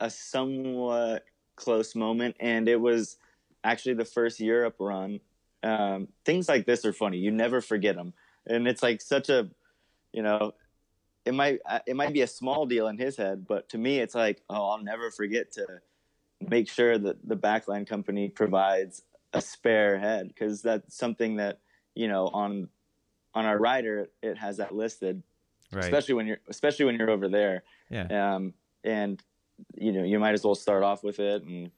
a somewhat close moment, and it was actually the first Europe run. Things like this are funny. You never forget them. And it's like such a, it might be a small deal in his head, but to me, it's like, oh, I'll never forget to make sure that the backline company provides a spare head, because that's something that, on our rider, it has that listed, right? Especially when you're over there. Yeah. And you might as well start off with it, and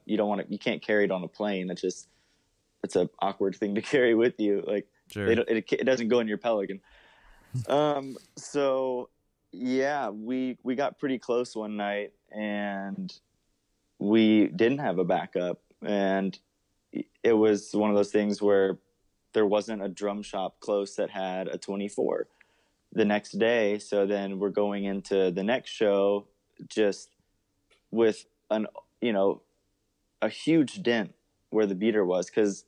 you can't carry it on a plane. It's an awkward thing to carry with you. Like, sure. It doesn't go in your Pelican. So yeah, we got pretty close one night, and we didn't have a backup, and it was one of those things where there wasn't a drum shop close that had a 24 the next day. So then we're going into the next show just with a huge dent where the beater was, because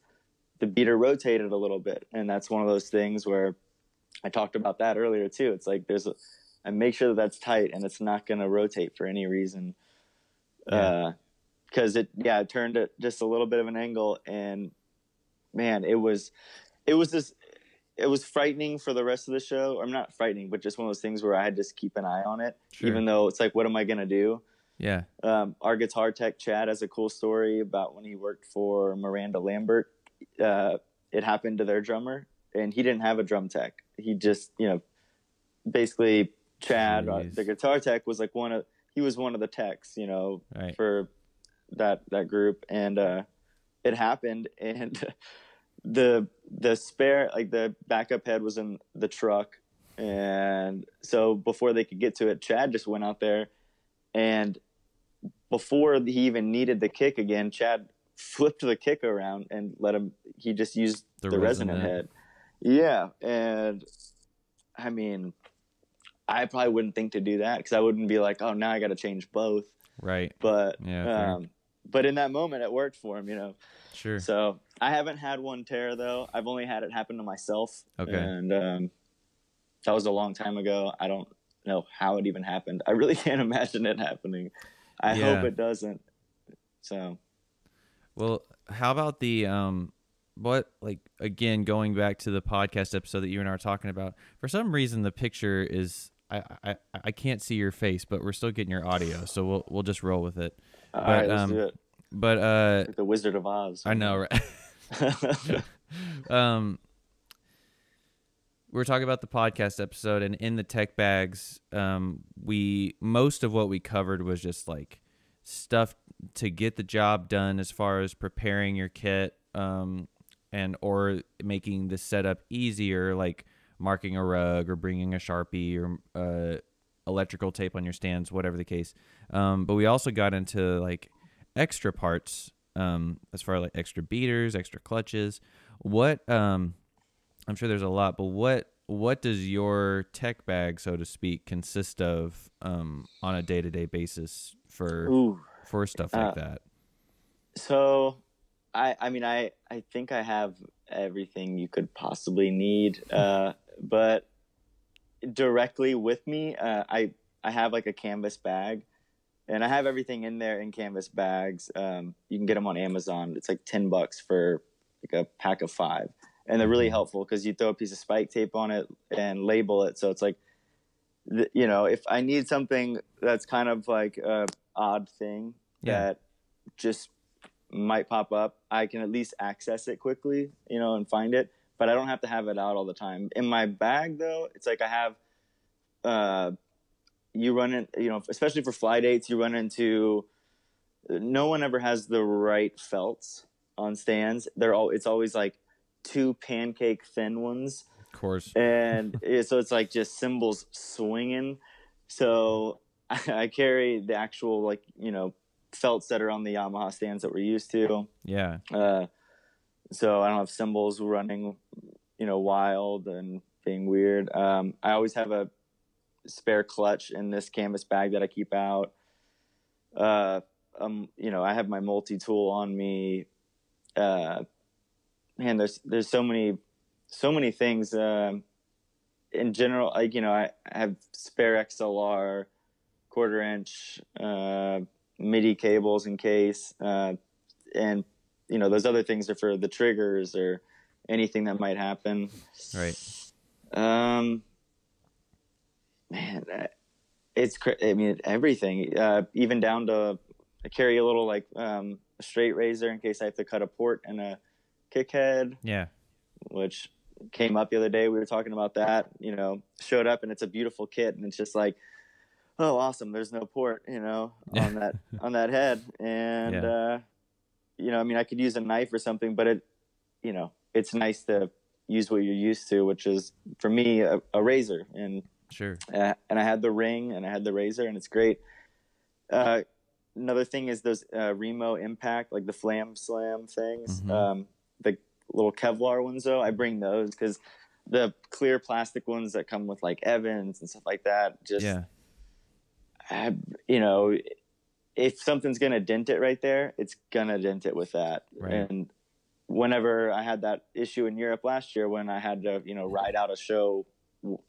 the beater rotated a little bit. And that's one of those things where I talked about that earlier too. It's like I make sure that that's tight and it's not going to rotate for any reason. Cause it turned it just a little bit of an angle, and man, it was frightening for the rest of the show. Or not frightening, but just one of those things where I had to just keep an eye on it, sure. Even though it's like, what am I going to do? Yeah. Our guitar tech, Chad, has a cool story about when he worked for Miranda Lambert. It happened to their drummer, and he didn't have a drum tech. He just, basically Chad, the guitar tech, was like one of the techs, right. for that group. And it happened, and the spare, like the backup head, was in the truck. And so before they could get to it, Chad just went out there, and before he even needed the kick again, Chad flipped the kick around and he just used the resonant head. Yeah. And I mean, I probably wouldn't think to do that, because I wouldn't be like, oh, now I got to change both. Right. But, yeah, but in that moment, it worked for him, Sure. So I haven't had one tear though. I've only had it happen to myself. Okay. And, that was a long time ago. I don't know how it even happened. I really can't imagine it happening. I hope it doesn't. So, well, how about the again, going back to the podcast episode that you and I were talking about, for some reason the picture is I can't see your face, but we're still getting your audio, so we'll just roll with it. All right, let's do it. But like the Wizard of Oz. I know, right? We're talking about the podcast episode, and in the tech bags, most of what we covered was just like stuff to get the job done as far as preparing your kit, or making the setup easier, like marking a rug or bringing a Sharpie or electrical tape on your stands, whatever the case. But we also got into like extra parts, as far as like extra beaters, extra clutches. What I'm sure there's a lot, but what does your tech bag, so to speak, consist of on a day-to-day basis for stuff like that? So I think I have everything you could possibly need, but directly with me, I have like a canvas bag, and I have everything in there in canvas bags. You can get them on Amazon. It's like $10 for like a pack of 5. And they're really helpful, because you throw a piece of spike tape on it and label it. So it's like, if I need something that's kind of like a odd thing that just might pop up, I can at least access it quickly, and find it. But I don't have to have it out all the time. In my bag, though, it's like I have, you run in, especially for fly dates, you run into, no one ever has the right felts on stands. It's always like 2 pancake thin ones, of course, and so it's like just cymbals swinging. So I carry the actual felts that are on the Yamaha stands that we're used to. Yeah. So I don't have cymbals running wild and being weird. I always have a spare clutch in this canvas bag that I keep out. I have my multi-tool on me. Man, there's so many things. In general, I have spare XLR, quarter-inch MIDI cables in case, and those other things are for the triggers or anything that might happen. Right. Man, I mean, everything, even down to I carry a little a straight razor in case I have to cut a port and a kick head. Yeah. Which came up the other day. We were talking about that, showed up and it's a beautiful kit and it's just like, oh, awesome. There's no port, on that head. And, I mean, I could use a knife or something, but it's nice to use what you're used to, which is for me, a razor. And sure. And I had the ring and I had the razor and it's great. Another thing is those Remo Impact, like the Flam Slam things, the little Kevlar ones though. I bring those because the clear plastic ones that come with like Evans and stuff like that, just, if something's going to dent it right there, it's going to dent it with that. Right. And whenever I had that issue in Europe last year, when I had to, ride out a show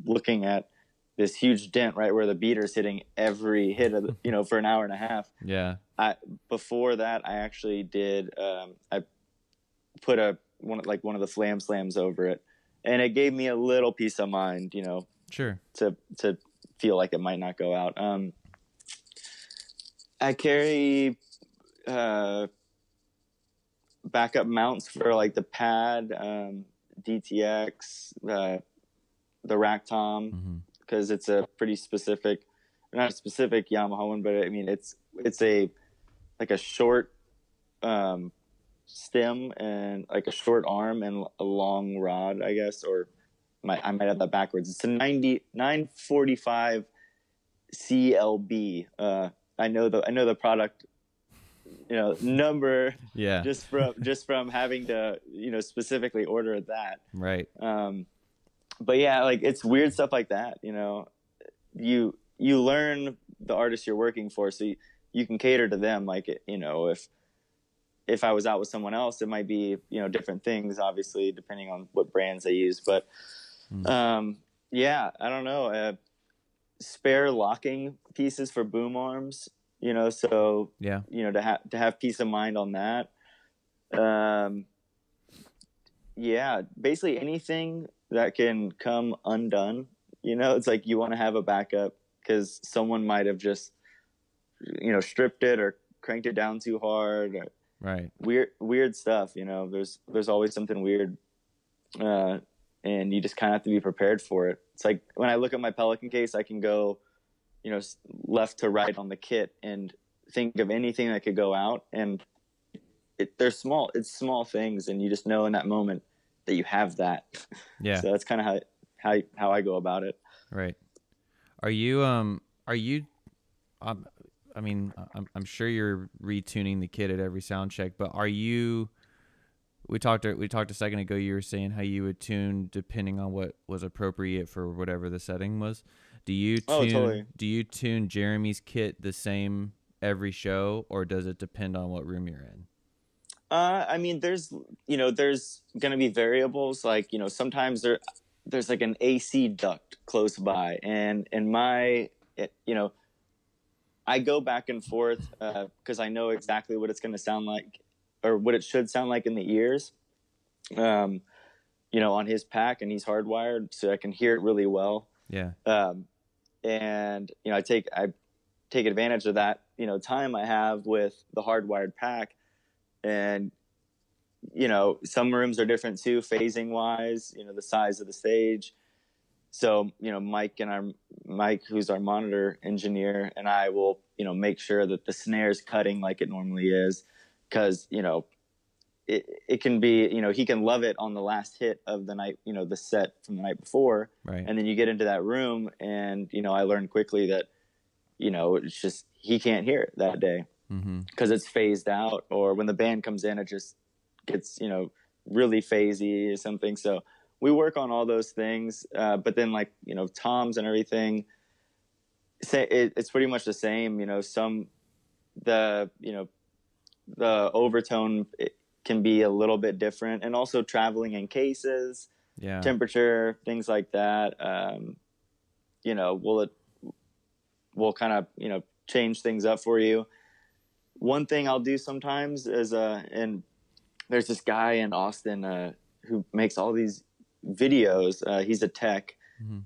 looking at this huge dent right where the beater's hitting every hit of the, for an hour and a half. Yeah. Before that, I actually did, I put one of the Flam Slams over it, and it gave me a little peace of mind, sure, to feel like it might not go out. I carry backup mounts for like the pad, DTX, the rack tom, because it's a pretty specific, not a specific Yamaha one, but I mean it's a short stem and like a short arm and a long rod, I guess, or I might have that backwards. It's a 945 CLB. I know the product, number, just from having to, specifically order that. Right. But yeah, like it's weird stuff like that. You learn the artist you're working for, so you can cater to them. Like, if I was out with someone else, it might be, different things, obviously, depending on what brands they use. But, I don't know. Spare locking pieces for boom arms, so, to have peace of mind on that. Basically anything that can come undone, it's like you want to have a backup because someone might have just, stripped it or cranked it down too hard. Or, right. Weird stuff, there's always something weird. And you just kind of have to be prepared for it. It's like when I look at my Pelican case, I can go, left to right on the kit and think of anything that could go out. And it's small things. And you just know in that moment that you have that. Yeah. So that's kind of how I go about it. Right. Are you, I mean, I'm sure you're retuning the kit at every sound check, but are you, we talked a second ago, you were saying how you would tune depending on what was appropriate for whatever the setting was. Do you tune Jeremy's kit the same every show, or does it depend on what room you're in? I mean, there's going to be variables. Like, sometimes there's like an AC duct close by, and I go back and forth because I know exactly what it's going to sound like or what it should sound like in the ears, on his pack, and he's hardwired, so I can hear it really well. Yeah. And, I take advantage of that, time I have with the hardwired pack. And, some rooms are different too, phasing wise, the size of the stage. So, Mike, who's our monitor engineer, and I will, make sure that the snare's cutting like it normally is. Cause, it can be, he can love it on the last hit of the night, the set from the night before. Right. And then you get into that room and, I learned quickly that, it's just, he can't hear it that day because it's phased out, or when the band comes in, it just gets, really phasey or something. So we work on all those things. But then toms and everything, it's pretty much the same, the overtone can be a little bit different, and also traveling in cases, temperature, things like that. we'll kind of, change things up for you. One thing I'll do sometimes is, and there's this guy in Austin who makes all these videos. He's a tech,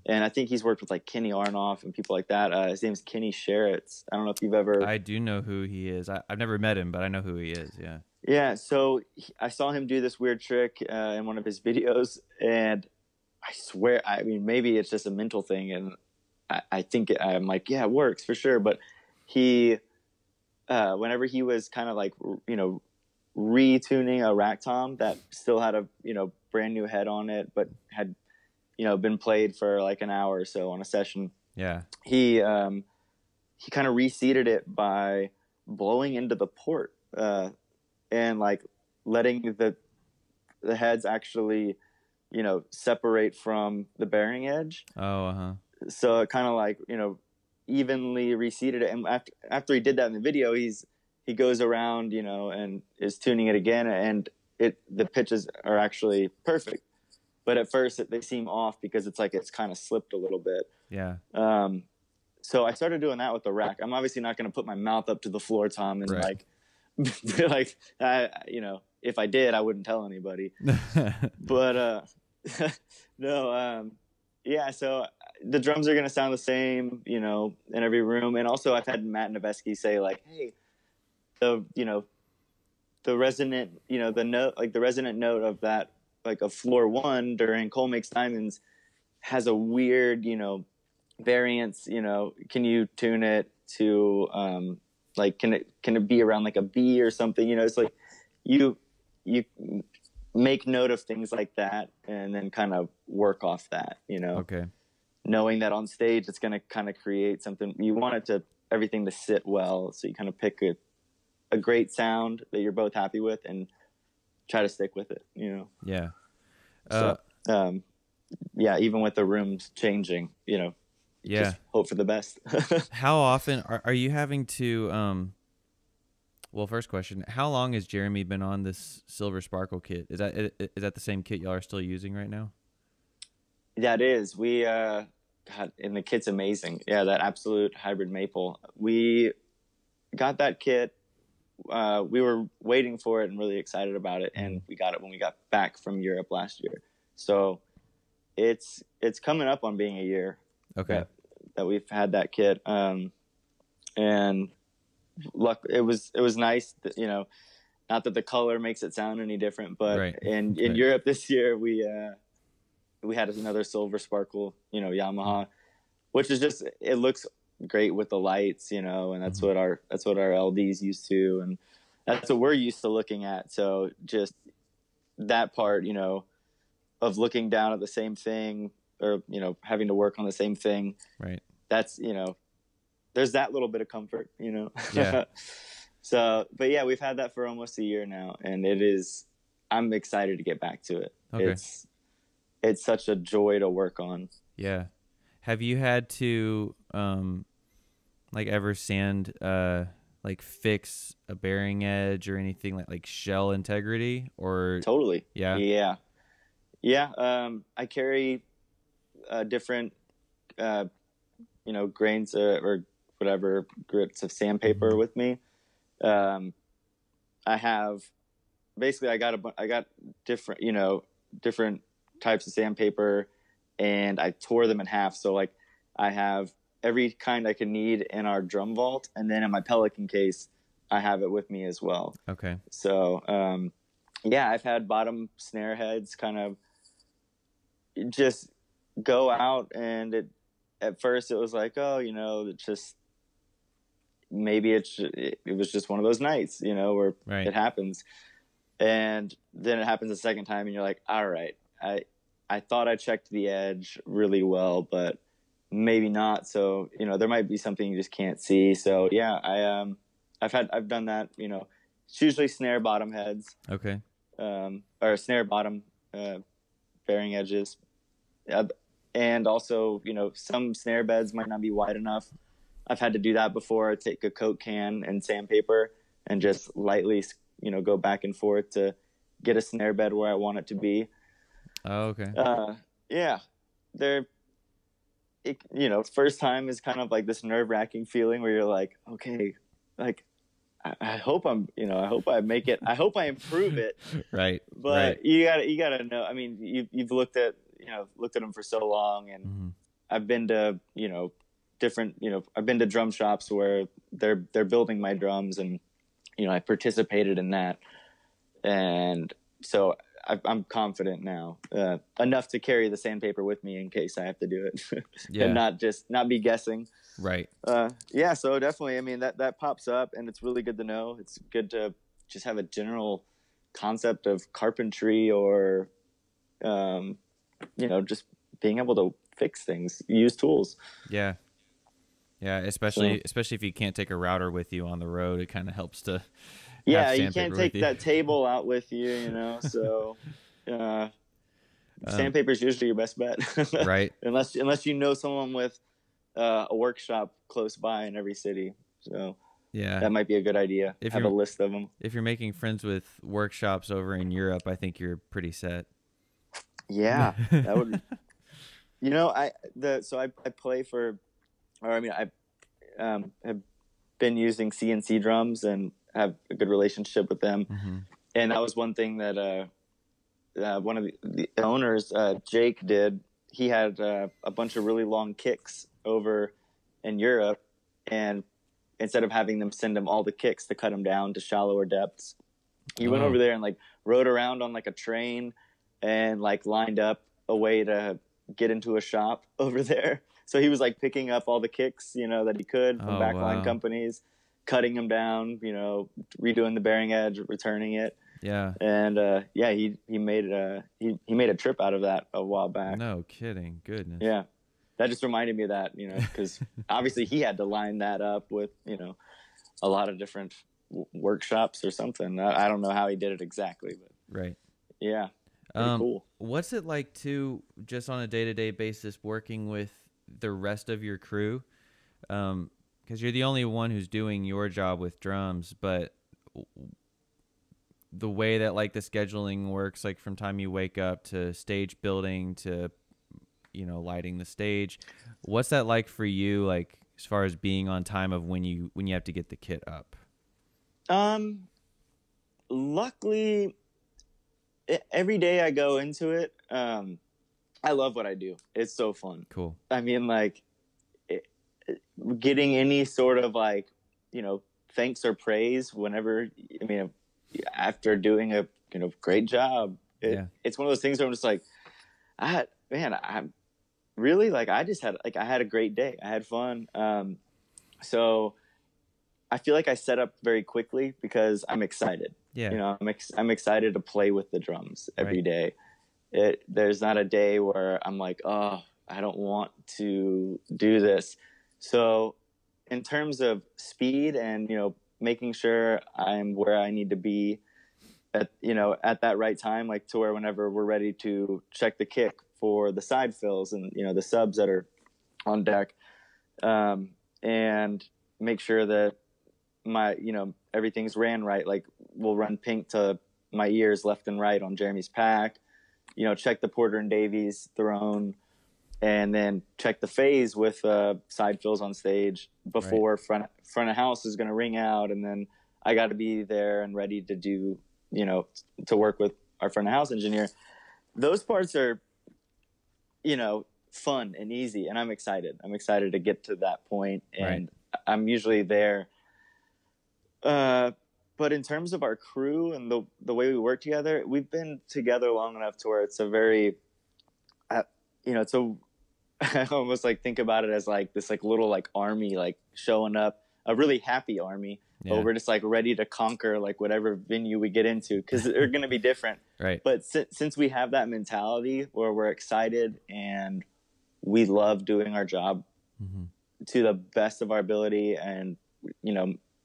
and I think he's worked with like Kenny Arnoff and people like that. His name's Kenny Sharretts. I don't know if you've ever. I do know who he is. I've never met him, but I know who he is. Yeah. Yeah. So I saw him do this weird trick in one of his videos, and I swear, I mean, maybe it's just a mental thing, and I think I'm like, yeah, it works for sure. But he, whenever he was kind of like, retuning a rack tom that still had a, brand new head on it, but had, been played for like an hour or so on a session. Yeah. He kind of reseated it by blowing into the port, and like letting the heads actually, separate from the bearing edge. Oh, uh-huh. So it kind of like, evenly reseated it. And after he did that in the video, he goes around, and is tuning it again, and the pitches are actually perfect. But at first they seem off because it's kind of slipped a little bit. Yeah. So I started doing that with the rack. I'm obviously not going to put my mouth up to the floor tom and right. if I did, I wouldn't tell anybody. But no, yeah. So the drums are going to sound the same, in every room. And also I've had Matt Nevesky say like, hey, the resonant, the note, like the resonant note of that, like a floor one during Cole Makes Diamonds has a weird, variance, can you tune it to, can it be around like a B or something? It's like you make note of things like that and then kind of work off that, Okay. Knowing that on stage, it's going to kind of create something. You want everything to sit well. So you kind of pick a great sound that you're both happy with and try to stick with it, Yeah. So, yeah, even with the rooms changing, yeah, just hope for the best. How often are you having to, well, first question, how long has Jeremy been on this Silver Sparkle kit? Is that the same kit y'all are still using right now? That is. We, God, and the kit's amazing. Yeah, that Absolute Hybrid Maple. We got that kit. We were waiting for it and really excited about it, and we got it when we got back from Europe last year. So it's coming up on being a year. Okay. That we've had that kit. And luck, it was nice that, not that the color makes it sound any different, but right. in Europe this year, we had another Silver Sparkle, Yamaha, which is just, it looks great with the lights, and that's what our LD's used to, and that's what we're used to looking at. So just that part, of looking down at the same thing, or having to work on the same thing, right? That's there's that little bit of comfort, Yeah. So, but yeah, we've had that for almost a year now, and I'm excited to get back to it. Okay. It's such a joy to work on. Yeah. Have you had to ever sand fix a bearing edge or anything like shell integrity or? Totally. Yeah. I carry different grains or whatever grits of sandpaper with me. I have basically I got different types of sandpaper, and I tore them in half. So like I have every kind I can need in our drum vault, and then in my Pelican case, I have it with me as well. Okay. So I've had bottom snare heads kind of just go out, and at first it was like, oh, it's just maybe it was just one of those nights, where right. It happens, and then it happens a second time, and you're like, all right, I thought I checked the edge really well, but maybe not. So there might be something you just can't see. So yeah, I've done that. It's usually snare bottom heads. Okay. Or snare bottom bearing edges. And also, some snare beds might not be wide enough. I've had to do that before. Take a Coke can and sandpaper and just lightly, go back and forth to get a snare bed where I want it to be. Oh, okay. Yeah. first time is kind of like this nerve-wracking feeling where you're like, okay, like I hope I hope I make it. I hope I improve it. Right. But right. you gotta know. I mean, you've looked at them for so long, and Mm-hmm. I've been to different I've been to drum shops where they're building my drums, and I participated in that, and so I'm confident now, enough to carry the sandpaper with me in case I have to do it, Yeah. and not be guessing. Right. Yeah. So definitely, I mean, that pops up, and it's really good to know. It's good to just have a general concept of carpentry, or, just being able to fix things, use tools. Yeah. Yeah. Especially if you can't take a router with you on the road, it kind of helps to. Yeah, you can't take that table out with you, so sandpaper is usually your best bet. Right. unless you know someone with a workshop close by in every city. So yeah, that might be a good idea. Have a list of them. If you're making friends with workshops over in Europe, I think you're pretty set. Yeah, that would. I play for, or I mean, I have been using CNC drums and have a good relationship with them. Mm-hmm. And that was one thing that one of the owners, Jake, did. He had a bunch of really long kicks over in Europe, and instead of having them send him all the kicks to cut them down to shallower depths, he went over there and like rode around on like a train and like lined up a way to get into a shop over there. So he was like picking up all the kicks, that he could from backline companies, cutting them down, redoing the bearing edge, returning it. Yeah. And he made a trip out of that a while back. No kidding. Goodness. Yeah. That just reminded me of that, because obviously he had to line that up with, a lot of different workshops or something. I don't know how he did it exactly, but right. Yeah. Pretty cool. What's it like to just on a day-to-day basis working with the rest of your crew? Because you're the only one who's doing your job with drums, but the way that like the scheduling works, like from time you wake up to stage building to, lighting the stage, what's that like for you? Like as far as being on time of when you have to get the kit up? Luckily, every day I go into it, I love what I do. It's so fun. Cool. I mean, like, getting any sort of like, thanks or praise whenever, after doing a, great job. It's one of those things where I'm just like, I'm really like, I had a great day. I had fun. So I feel like I set up very quickly because I'm excited. Yeah. I'm excited to play with the drums every day. There's not a day where I'm like, oh, I don't want to do this. So in terms of speed and, making sure I'm where I need to be at that right time, like to where whenever we're ready to check the kick for the side fills and, the subs that are on deck, and make sure that my, everything's ran right. Like we'll run pink to my ears left and right on Jeremy's pack, check the Porter and Davies throne, and then check the phase with side fills on stage before front of house is going to ring out. And then I got to be there and ready to do, to work with our front of house engineer. Those parts are, fun and easy. And I'm excited. I'm excited to get to that point. And I'm usually there. But in terms of our crew and the way we work together, we've been together long enough to where it's a very, it's a, I almost like think about it as like this like little like army like showing up, a really happy army. Yeah. But we're just like ready to conquer like whatever venue we get into because they're going to be different. Right. But since we have that mentality where we're excited and we love doing our job to the best of our ability and,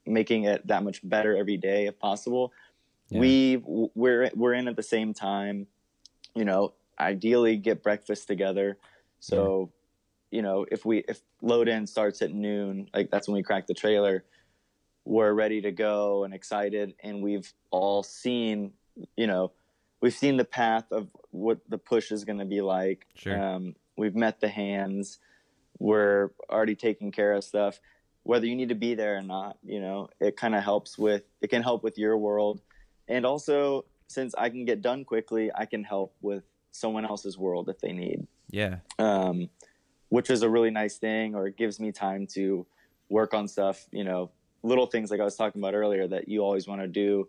making it that much better every day if possible, we're in at the same time, ideally get breakfast together. So, if load in starts at noon, like that's when we crack the trailer, we're ready to go and excited. And we've all seen, we've seen the path of what the push is going to be like. Sure. We've met the hands. we're already taking care of stuff, whether you need to be there or not. It kind of it can help with your world. And also, since I can get done quickly, I can help with someone else's world if they need. Yeah. Which is a really nice thing, or it gives me time to work on stuff, little things like I was talking about earlier that you always want to do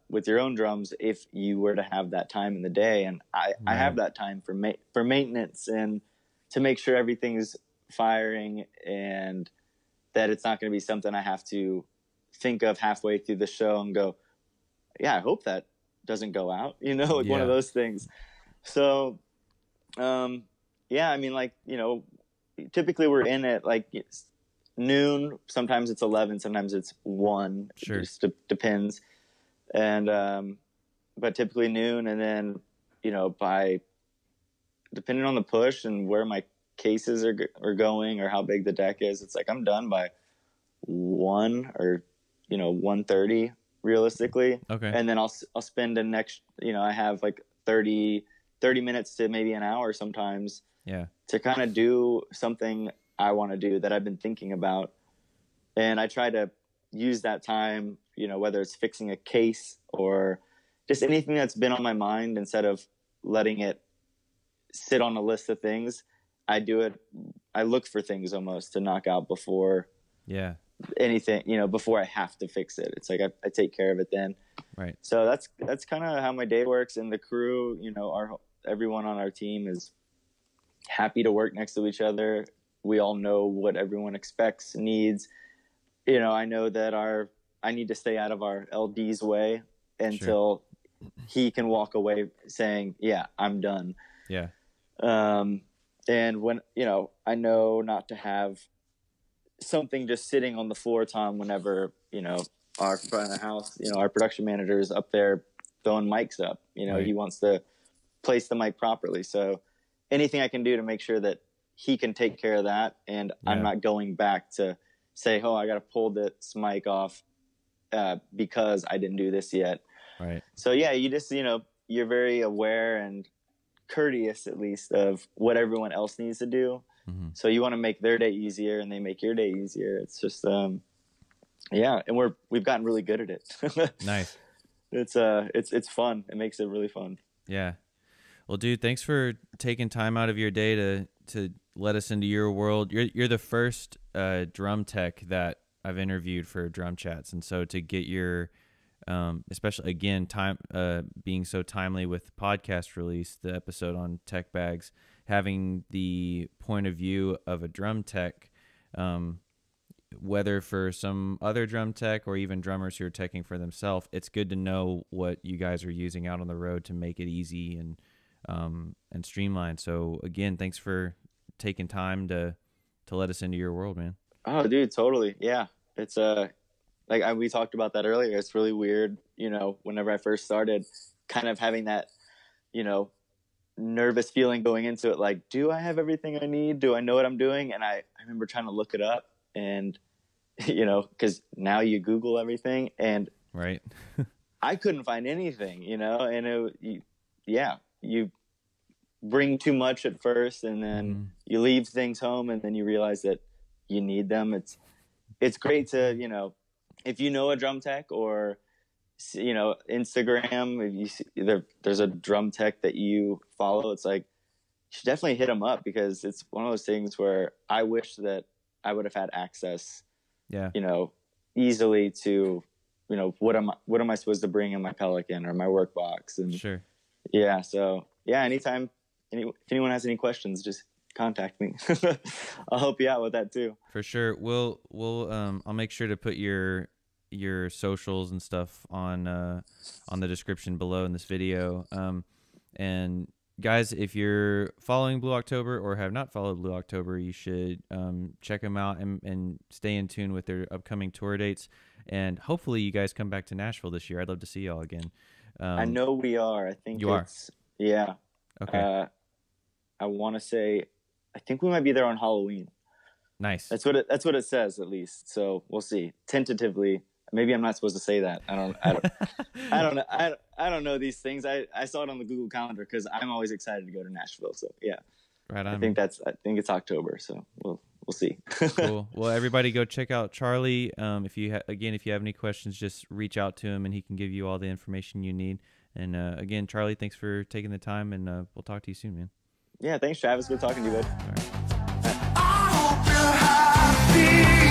with your own drums if you were to have that time in the day. And I have that time for maintenance and to make sure everything's firing, and that it's not going to be something I have to think of halfway through the show and go, yeah, I hope that doesn't go out, one of those things. So, yeah, I mean, typically we're in at noon. Sometimes it's 11, sometimes it's 1. Sure. It just depends. And, but typically noon. And then, depending on the push and where my cases are going or how big the deck is, it's I'm done by 1 or, 1:30 realistically. Okay. And then I'll spend the next, I have 30 minutes to maybe an hour sometimes. Yeah. To kind of do something I want to do that I've been thinking about. And I try to use that time, whether it's fixing a case or just anything that's been on my mind, instead of letting it sit on a list of things. I look for things almost to knock out before anything, before I have to fix it. It's I take care of it then. Right. So that's kind of how my day works. And the crew, everyone on our team is happy to work next to each other. We all know what everyone expects, needs. I know that I need to stay out of our LD's way until he can walk away saying, yeah, I'm done. Yeah. And when, I know not to have something just sitting on the floor, Tom, whenever, our front of the house, our production manager is up there throwing mics up, Right. He wants to place the mic properly. So anything I can do to make sure that he can take care of that, and I'm not going back to say, oh, I got to pull this mic off because I didn't do this yet. Right. So yeah, you just, you're very aware and courteous, at least, of what everyone else needs to do. Mm-hmm. So you want to make their day easier, and they make your day easier. It's just, yeah. And we've gotten really good at it. Nice. It's fun. It makes it really fun. Yeah. Well, dude, thanks for taking time out of your day to let us into your world. You're the first drum tech that I've interviewed for DrumChats, and so to get your especially again time being so timely with podcast release, the episode on tech bags, having the point of view of a drum tech, whether for some other drum tech or even drummers who are teching for themselves, it's good to know what you guys are using out on the road to make it easy and streamlined. So again, thanks for taking time to let us into your world, man. Oh, dude, totally. Yeah. It's we talked about that earlier. It's really weird, whenever I first started, kind of having that, nervous feeling going into it. Do I have everything I need? Do I know what I'm doing? And I remember trying to look it up, and, because now you Google everything, and right. I couldn't find anything, and you bring too much at first, and then you leave things home, and then you realize that you need them. It's great to, if you know a drum tech, or, Instagram, if you see there's a drum tech that you follow, it's you should definitely hit them up, because it's one of those things where I wish that I would have had access, easily to, what am I supposed to bring in my Pelican or my work box? And sure. Yeah. So yeah, anytime, if anyone has any questions, just contact me. I'll help you out with that too. For sure. We'll I'll make sure to put your socials and stuff on the description below in this video. And guys, if you're following Blue October or have not followed Blue October, you should check them out and stay in tune with their upcoming tour dates. And hopefully you guys come back to Nashville this year. I'd love to see y'all again. I know we are. I think you are. Yeah. Okay. I want to say, I think we might be there on Halloween. Nice. That's what it says, at least. So we'll see. Tentatively, maybe I'm not supposed to say that. I don't know. I don't know these things. I saw it on the Google Calendar because I'm always excited to go to Nashville. So yeah. Right on. I think it's October, so we'll see. Cool. Well, everybody go check out Charley. If you if you have any questions, just reach out to him and he can give you all the information you need. And again, Charley, thanks for taking the time, and we'll talk to you soon, man. Yeah, thanks, Travis. Good talking to you, bud. All right. All right.